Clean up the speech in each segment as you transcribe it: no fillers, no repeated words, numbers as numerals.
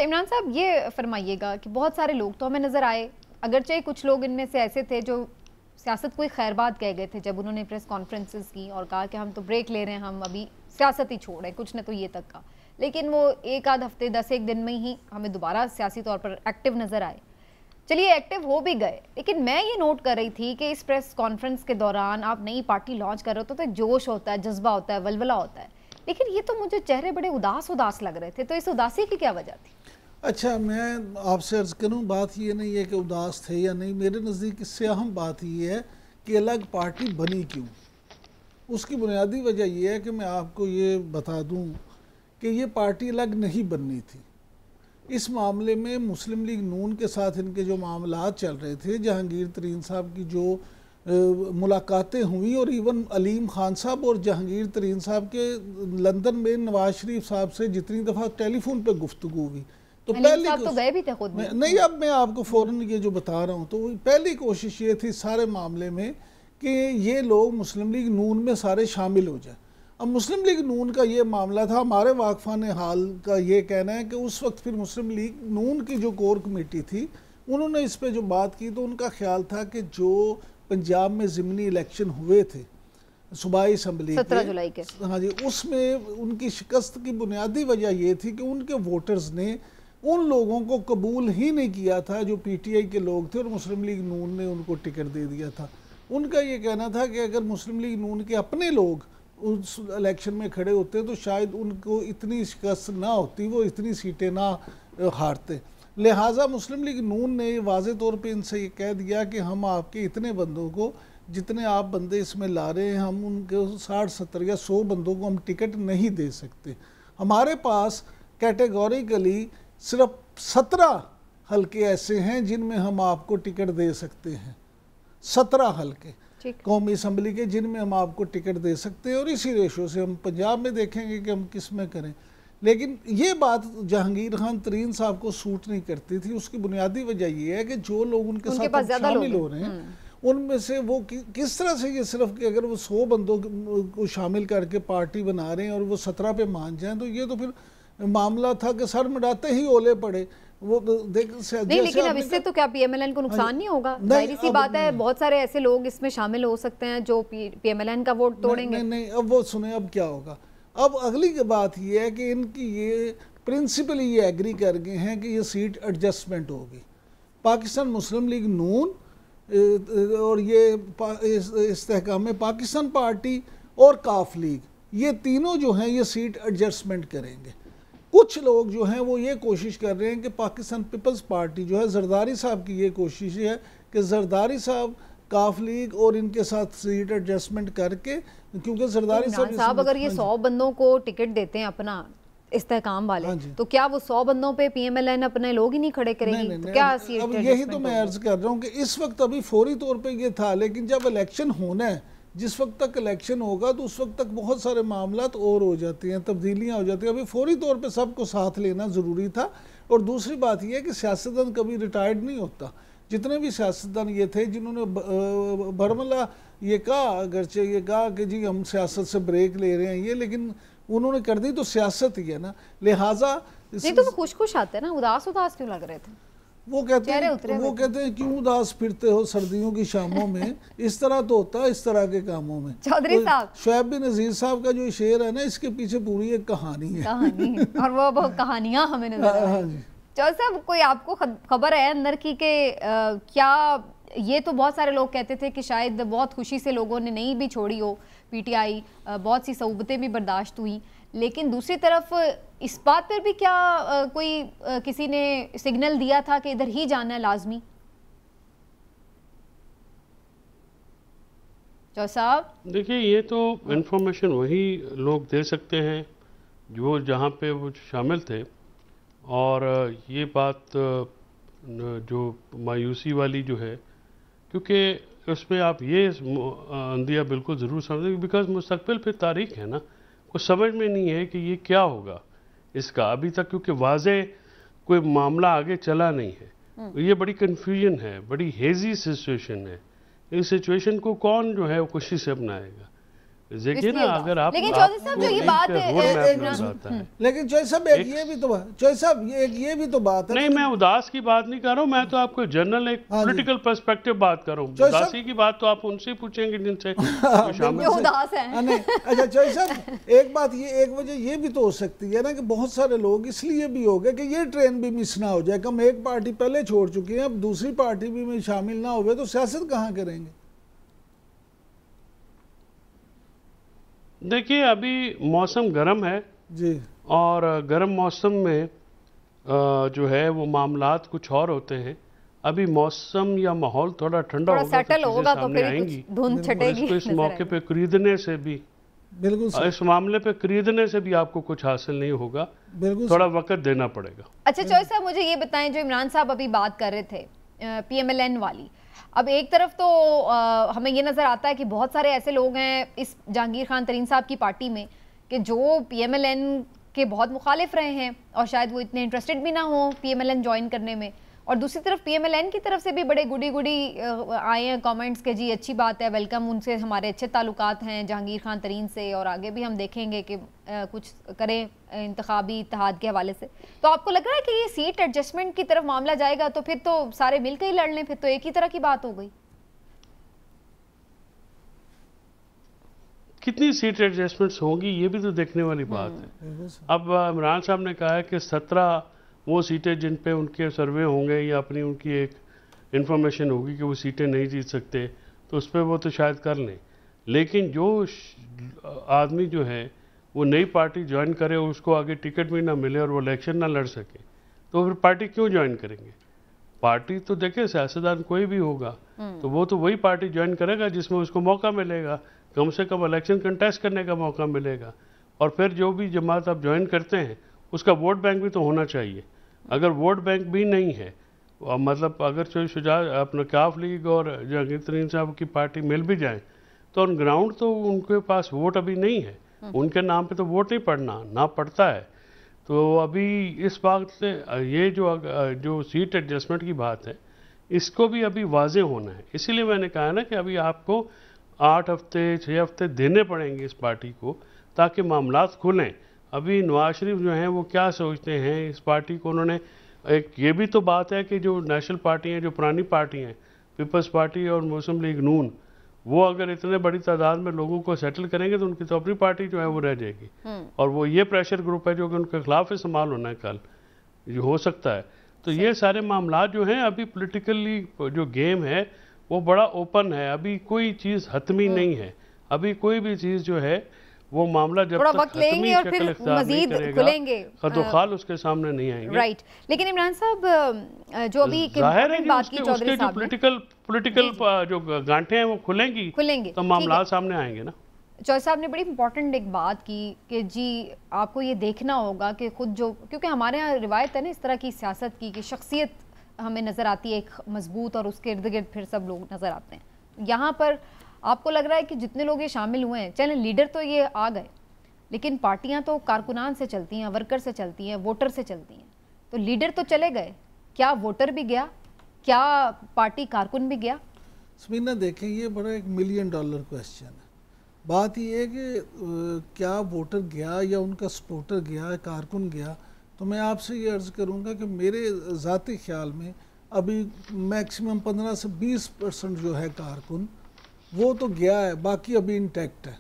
इमरान साहब, ये फरमाइएगा कि बहुत सारे लोग तो हमें नज़र आए, अगरचे कुछ लोग इनमें से ऐसे थे जो सियासत कोई खैर बात कह गए थे जब उन्होंने प्रेस कॉन्फ्रेंसेस की और कहा कि हम तो ब्रेक ले रहे हैं, हम अभी सियासत ही छोड़ रहे हैं, कुछ न तो ये तक का। लेकिन वो एक आध हफ्ते 10 दिन में ही हमें दोबारा सियासी तौर पर एक्टिव नज़र आए। चलिए, एक्टिव हो भी गए, लेकिन मैं ये नोट कर रही थी कि इस प्रेस कॉन्फ्रेंस के दौरान आप नई पार्टी लॉन्च कर रहे हो तो एक जोश होता है, जज्बा होता है, वलवला होता है, लेकिन ये तो मुझे चेहरे बड़े उदास उदास लग रहे थे। तो इस उदासी की क्या वजह थी? अच्छा, मैं आपसे अर्ज़ करूं, बात ये नहीं है कि उदास थे या नहीं। मेरे नज़दीक इससे अहम बात ये है कि अलग पार्टी बनी क्यों। उसकी बुनियादी वजह यह है कि मैं आपको ये बता दूं कि ये पार्टी अलग नहीं बननी थी। इस मामले में मुस्लिम लीग नून के साथ इनके जो मामलात चल रहे थे, जहांगीर तरीन साहब की जो मुलाकातें हुई और इवन अलीम खान साहब और जहांगीर तरीन साहब के लंदन में नवाज शरीफ साहब से जितनी दफ़ा टेलीफोन पे गुफ्तगू हुई, तो पहली तो गए भी थे खुद में। नहीं, अब मैं आपको फ़ौरन ये जो बता रहा हूँ, तो पहली कोशिश ये थी सारे मामले में कि ये लोग मुस्लिम लीग नून में सारे शामिल हो जाए। अब मुस्लिम लीग नून का ये मामला था, हमारे वाकफान हाल का ये कहना है कि उस वक्त फिर मुस्लिम लीग नून की जो कोर कमेटी थी, उन्होंने इस पर जो बात की, तो उनका ख्याल था कि जो पंजाब में ज़िमनी इलेक्शन हुए थे सूबाई असम्बली 17 जुलाई के, हाँ जी, उसमें उनकी शिकस्त की बुनियादी वजह ये थी कि उनके वोटर्स ने उन लोगों को कबूल ही नहीं किया था जो पीटीआई के लोग थे और मुस्लिम लीग नून ने उनको टिकट दे दिया था। उनका ये कहना था कि अगर मुस्लिम लीग नून के अपने लोग उस इलेक्शन में खड़े होते तो शायद उनको इतनी शिकस्त ना होती, वो इतनी सीटें ना हारते। लिहाजा मुस्लिम लीग नून ने वाज़े तौर पे इनसे ये कह दिया कि हम आपके इतने बंदों को, जितने आप बंदे इसमें ला रहे हैं, हम उनको 60, 70 या 100 बंदों को हम टिकट नहीं दे सकते। हमारे पास कैटेगोरिकली सिर्फ 17 हल्के ऐसे हैं जिनमें हम आपको टिकट दे सकते हैं। 17 हल्के कौमी असम्बली के जिनमें हम आपको टिकट दे सकते हैं, और इसी रेशो से हम पंजाब में देखेंगे कि हम किस में करें। लेकिन ये बात जहांगीर खान तरीन साहब को सूट नहीं करती थी। उसकी बुनियादी वजह ये है कि जो लोग उनके साथ शामिल हो रहे हैं उनमें से वो किस तरह से, ये सिर्फ कि अगर वो 100 बंदों को शामिल करके पार्टी बना रहे हैं और वो 17 पे मान जाएं, तो ये तो फिर मामला था कि सर मिटाते ही ओले पड़े। वो नहीं, लेकिन अब इससे तो क्या पीएमएलएन को नुकसान नहीं होगा? जाहिर सी बात है, बहुत सारे ऐसे लोग इसमें शामिल हो सकते हैं जो पीएमएलएन का वोट तोड़ेंगे। नहीं, अब वो सुने, अब क्या होगा। अब अगली बात ये है कि इनकी ये प्रिंसिपली ये एग्री कर गए हैं कि ये सीट एडजस्टमेंट होगी। पाकिस्तान मुस्लिम लीग नून और ये इस्तेहकाम पाकिस्तान पार्टी और काफ लीग, ये तीनों जो हैं ये सीट एडजस्टमेंट करेंगे। कुछ लोग जो हैं वो ये कोशिश कर रहे हैं कि पाकिस्तान पीपल्स पार्टी जो है, जरदारी साहब की ये कोशिश है कि जरदारी साहब काफ लीग और इनके साथ सीट एडजस्टमेंट करके, क्योंकि जरदारी साहब अगर ये 100 बंदों को टिकट देते हैं अपना इस्तेहकाम वाले, तो क्या वो 100 बंदों पे पीएमएलएन अपने लोग ही नहीं खड़े करेगी? तो क्या सीट? अब यही तो मैं अर्ज कर रहा हूँ कि इस वक्त अभी फौरी तौर पर ये था, लेकिन जब इलेक्शन होना है, जिस वक्त तक इलेक्शन होगा तो उस वक्त तक बहुत सारे मामलात और हो जाती हैं, तब्दीलियां हो जाती हैं। अभी फौरी तौर पे सबको साथ लेना ज़रूरी था। और दूसरी बात यह है कि सियासतदान कभी रिटायर्ड नहीं होता। जितने भी सियासतदान ये थे जिन्होंने बरमला ये कहा, अगरचे ये कहा कि जी हम सियासत से ब्रेक ले रहे हैं ये, लेकिन उन्होंने कर दी तो सियासत ही है ना। लिहाजा नहीं तो वो खुश खुश आते हैं ना, उदास उदास क्यों लग रहे थे? वो कहते हैं क्यों उदास फिरते हो सर्दियों की शामों में। इस तरह तो होता है इस तरह के कामों में। चौधरी साहब, शुएब बिन नज़ीर साहब का जो शेर है ना, इसके पीछे पूरी एक कहानी है और वो बहुत कहानियां हमें नजर आ रही हैं। चौधरी साहब, कोई आपको खबर है अंदर की कि क्या ये तो बहुत सारे लोग कहते थे कि शायद बहुत खुशी से लोगों ने नहीं भी छोड़ी हो पीटीआई, बहुत सी सऊबतें भी बर्दाश्त हुई, लेकिन दूसरी तरफ इस बात पर भी क्या कोई किसी ने सिग्नल दिया था कि इधर ही जाना है लाजमी? जो साहब देखिए, ये तो इन्फॉर्मेशन वही लोग दे सकते हैं जो जहाँ पे वो शामिल थे, और ये बात जो मायूसी वाली जो है, क्योंकि उसमें आप ये अंदिया बिल्कुल ज़रूर समझें, बिकॉज मुस्तकबिल पे तारीख है ना, कुछ समझ में नहीं है कि ये क्या होगा इसका अभी तक, क्योंकि वाजे कोई मामला आगे चला नहीं है। ये बड़ी कन्फ्यूजन है, बड़ी हेजी सिचुएशन है। इस सिचुएशन को कौन जो है वो खुशी से अपनाएगा? देखिए ना, अगर आप लेकिन चौधरी साहब जो ये बात है, लेकिन चौधरी साहब एक ये भी तो चौधरी साहब ये भी तो बात है। नहीं, मैं उदास की बात नहीं कर रहा हूँ, मैं तो आपको जनरल एक पॉलिटिकल पर्सपेक्टिव बात कर रहा हूँ। उदासी की बात तो आप उनसे पूछेंगे जिनसे उदास है। नहीं, अच्छा चौधरी साहब एक बात ये, एक वजह ये भी तो हो सकती है ना कि बहुत सारे लोग इसलिए भी हो गए कि ये ट्रेन भी मिस ना हो जाए, हम एक पार्टी पहले छोड़ चुके हैं, अब दूसरी पार्टी भी में शामिल ना हुए तो सियासत कहाँ करेंगे? देखिए, अभी मौसम गर्म है जी, और गर्म मौसम में जो है वो मामलात कुछ और होते हैं। अभी मौसम या माहौल थोड़ा ठंडा होगा, सेटल होगा तो फिर आएंगी, धुंध छटेगी। इस मौके पे खरीदने से भी, बिल्कुल इस मामले पे खरीदने से भी आपको कुछ हासिल नहीं होगा, थोड़ा वक्त देना पड़ेगा। अच्छा चौधरी साहब, मुझे ये बताएं, जो इमरान साहब अभी बात कर रहे थे PMLN वाली, अब एक तरफ तो हमें ये नज़र आता है कि बहुत सारे ऐसे लोग हैं इस जहांगीर खान तरीन साहब की पार्टी में कि जो PMLN के बहुत मुखालिफ रहे हैं और शायद वो इतने इंटरेस्टेड भी ना हो PMLN ज्वाइन करने में, और दूसरी तरफ PMLN की तरफ से भी बड़े गुडी आए हैं कमेंट्स के जी अच्छी बात है, वेलकम, उनसे हमारे अच्छे ताल्लुकात हैं जहांगीर खान तरीन से, और आगे भी हम देखेंगे कि कुछ करें इंतखाबी इत्तेहाद के हवाले से। तो आपको लग रहा है कि ये सीट एडजस्टमेंट की तरफ मामला जाएगा तो फिर तो सारे मिलकर ही लड़ लें, फिर तो एक ही तरह की बात हो गई? कितनी सीट एडजस्टमेंट्स होंगी ये भी तो देखने वाली बात है। अब इमरान साहब ने कहा है कि 17 वो सीटें जिन पे उनके सर्वे होंगे या अपनी उनकी एक इन्फॉर्मेशन होगी कि वो सीटें नहीं जीत सकते, तो उस पर वो तो शायद कर लें, लेकिन जो आदमी जो है वो नई पार्टी ज्वाइन करे, उसको आगे टिकट भी ना मिले और वो इलेक्शन ना लड़ सके, तो फिर पार्टी क्यों ज्वाइन करेंगे? पार्टी तो देखे सियासतदान कोई भी होगा तो वो तो वही पार्टी ज्वाइन करेगा जिसमें उसको मौका मिलेगा, कम से कम इलेक्शन कंटेस्ट करने का मौका मिलेगा। और फिर जो भी जमात आप ज्वाइन करते हैं उसका वोट बैंक भी तो होना चाहिए। अगर वोट बैंक भी नहीं है, मतलब अगर कोई शुजा अपना काफ लीग और जहांगीर तरीन साहब की पार्टी मिल भी जाए तो ऑन ग्राउंड तो उनके पास वोट अभी नहीं है, उनके नाम पे तो वोट नहीं पड़ना ना पड़ता है। तो अभी इस बात से ये जो सीट एडजस्टमेंट की बात है इसको भी अभी वाजे होना है। इसीलिए मैंने कहा ना कि अभी आपको 8 हफ्ते 6 हफ्ते देने पड़ेंगे इस पार्टी को ताकि मामलात खुलें। अभी नवाज शरीफ जो हैं वो क्या सोचते हैं इस पार्टी को, उन्होंने एक ये भी तो बात है कि जो नेशनल पार्टी हैं, जो पुरानी पार्टी हैं, पीपल्स पार्टी और मुस्लिम लीग नून, वो अगर इतने बड़ी तादाद में लोगों को सेटल करेंगे तो उनकी तो अपनी पार्टी जो है वो रह जाएगी, और वो ये प्रेशर ग्रुप है जो कि उनके खिलाफ इस्तेमाल होना है कल, जो हो सकता है। तो ये सारे मामला जो हैं अभी पॉलिटिकली जो गेम है वो बड़ा ओपन है, अभी कोई चीज़ हतमी नहीं है, अभी कोई भी चीज़ जो है वो मामला जब तक वक्त लेंगे और फिर मजीद खुलेंगे, खदोखाल उसके सामने नहीं आएंगे। राइट। लेकिन इमरान साहब जो अभी बात की चौधरी साहब ने, पॉलिटिकल जो गांठें हैं वो खुलेंगी तो मामला सामने आएंगे ना। चौधरी साहब ने बड़ी इंपॉर्टेंट एक बात की कि जी आपको ये देखना होगा कि खुद जो, क्योंकि हमारे यहाँ रिवायत है ना इस तरह की सियासत की कि शख्सियत हमें नज़र आती है एक मजबूत और उसके इर्द गिर्द फिर सब लोग नज़र आते हैं। यहाँ पर आपको लग रहा है कि जितने लोग ये शामिल हुए हैं, चलें लीडर तो ये आ गए, लेकिन पार्टियां तो कारकुनान से चलती हैं, वर्कर से चलती हैं, वोटर से चलती हैं, तो लीडर तो चले गए, क्या वोटर भी गया, क्या पार्टी कारकुन भी गया? समीना देखें, ये बड़ा एक $1 मिलियन क्वेश्चन है। बात ये है कि क्या वोटर गया या उनका सपोर्टर गया, कारकुन गया, तो मैं आपसे ये अर्ज़ करूँगा कि मेरे ज़ाती ख्याल में अभी मैक्सिमम 15 से 20% जो है कारकुन वो तो गया है, बाकी अभी इंटैक्ट है।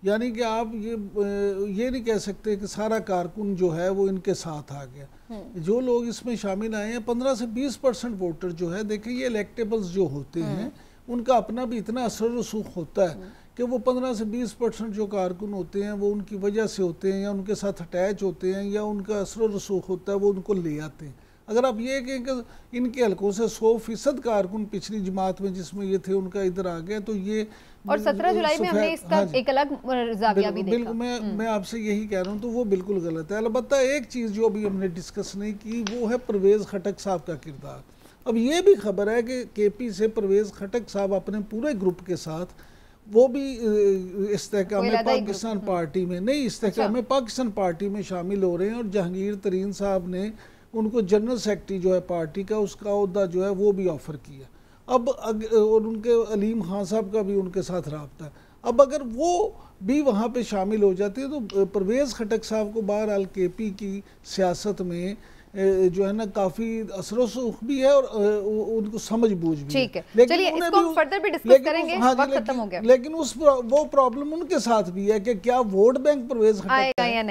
यानी कि आप ये नहीं कह सकते कि सारा कारकुन जो है वो इनके साथ आ गया। जो लोग इसमें शामिल आए हैं 15 से 20% वोटर जो है, देखिए ये इलेक्टेबल्स जो होते हैं उनका अपना भी इतना असर रसूख होता है कि वो 15 से 20% जो कारकुन होते हैं वो उनकी वजह से होते हैं या उनके साथ अटैच होते हैं या उनका असर रसूख होता है, वो उनको ले आते हैं। अगर आप ये कहें कि इनके हलकों से 100% कारकुन पिछली जमात में जिसमें ये थे उनका इधर आ गया, तो ये और 17 जुलाई में हमने इसका एक अलग जाविया भी देखा। बिल्कुल मैं आपसे यही कह रहा हूँ, तो वो बिल्कुल गलत है। अलबत्ता एक चीज़ जो अभी हमने डिस्कस नहीं की वो है परवेज़ खटक साहब का किरदार। अब ये भी खबर है कि KP से परवेज़ खटक साहब अपने पूरे ग्रुप के साथ वो भी इस्तेहकाम पाकिस्तान पार्टी में नहीं, इस्तेहकाम पाकिस्तान पार्टी में शामिल हो रहे हैं, और जहांगीर तरीन साहब ने उनको जनरल सेक्रेटरी जो है पार्टी का उसका ओहदा जो है वो भी ऑफ़र किया। अब और उनके अलीम खान साहब का भी उनके साथ रब्ता है। अब अगर वो भी वहाँ पे शामिल हो जाती है तो परवेज़ खटक साहब को बहरहाल केपी की सियासत में जो है ना काफी असर-ओ-रुसूख भी है और उनको समझ बूझ भी ठीक है। लेकिन चलिए इसको हम फर्दर भी डिस्कस लेकिन करेंगे, हाँ जी, वक्त खत्म हो गया। लेकिन वो प्रॉब्लम उनके साथ भी है कि क्या वोट बैंक परवेज खटक आएगा या नहीं।